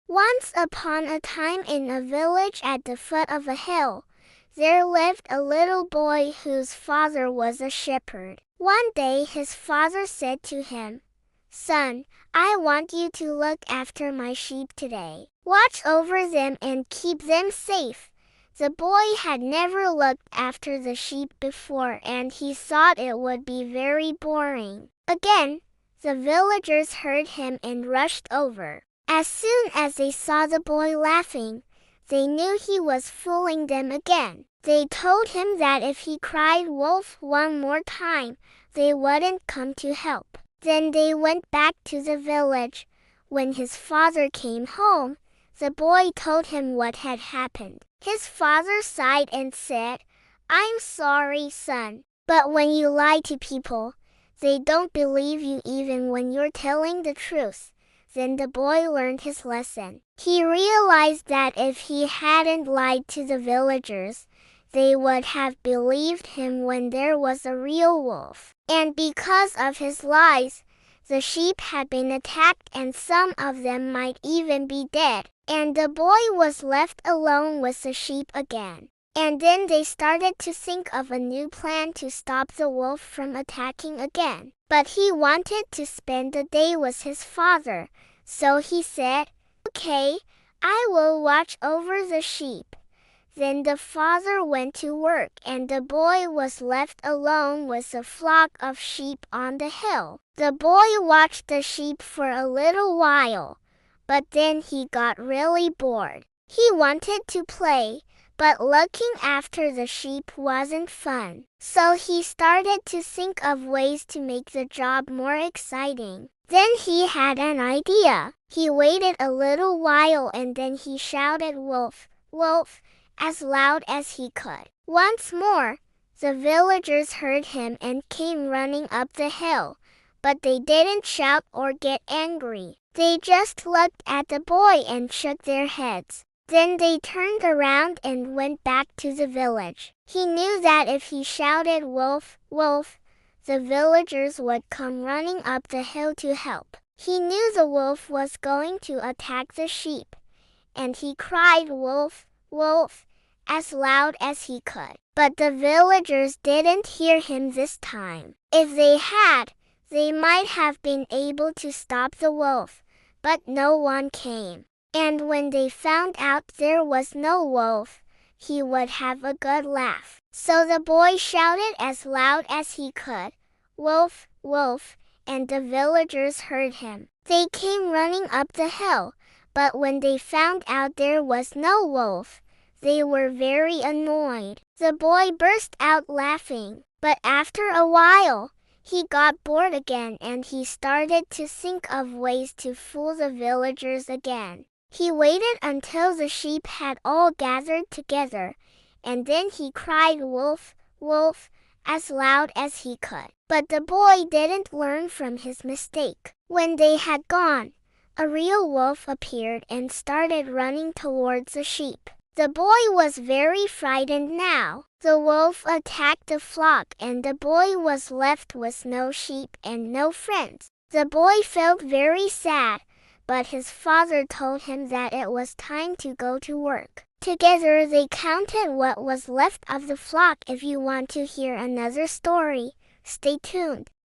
Once upon a time in a village at the foot of a hill, there lived a little boy whose father was a shepherd. One day his father said to him, "Son, I want you to look after my sheep today. Watch over them and keep them safe." The boy had never looked after the sheep before and he thought it would be very boring. Again, the villagers heard him and rushed over. As soon as they saw the boy laughing, they knew he was fooling them again. They told him that if he cried wolf one more time, they wouldn't come to help. Then they went back to the village. When his father came home, the boy told him what had happened. His father sighed and said, "I'm sorry, son, but when you lie to people, they don't believe you even when you're telling the truth." Then the boy learned his lesson. He realized that if he hadn't lied to the villagers, they would have believed him when there was a real wolf. And because of his lies, the sheep had been attacked and some of them might even be dead. And the boy was left alone with the sheep again. And then they started to think of a new plan to stop the wolf from attacking again. But he wanted to spend the day with his father, so he said, "Okay, I will watch over the sheep." Then the father went to work and the boy was left alone with a flock of sheep on the hill. The boy watched the sheep for a little while, but then he got really bored. He wanted to play, but looking after the sheep wasn't fun. So he started to think of ways to make the job more exciting. Then he had an idea. He waited a little while and then he shouted, "Wolf, wolf," as loud as he could. Once more, the villagers heard him and came running up the hill, but they didn't shout or get angry. They just looked at the boy and shook their heads. Then they turned around and went back to the village. He knew that if he shouted "Wolf, wolf," the villagers would come running up the hill to help. He knew the wolf was going to attack the sheep, and he cried "Wolf, wolf," as loud as he could. But the villagers didn't hear him this time. If they had, they might have been able to stop the wolf, but no one came. And when they found out there was no wolf, he would have a good laugh. So the boy shouted as loud as he could, "Wolf, wolf," and the villagers heard him. They came running up the hill, but when they found out there was no wolf, they were very annoyed. The boy burst out laughing, but after a while, he got bored again and he started to think of ways to fool the villagers again. He waited until the sheep had all gathered together, and then he cried "Wolf, wolf," as loud as he could. But the boy didn't learn from his mistake. When they had gone, a real wolf appeared and started running towards the sheep. The boy was very frightened now. The wolf attacked the flock and the boy was left with no sheep and no friends. The boy felt very sad, but his father told him that it was time to go to work. Together they counted what was left of the flock. If you want to hear another story, stay tuned.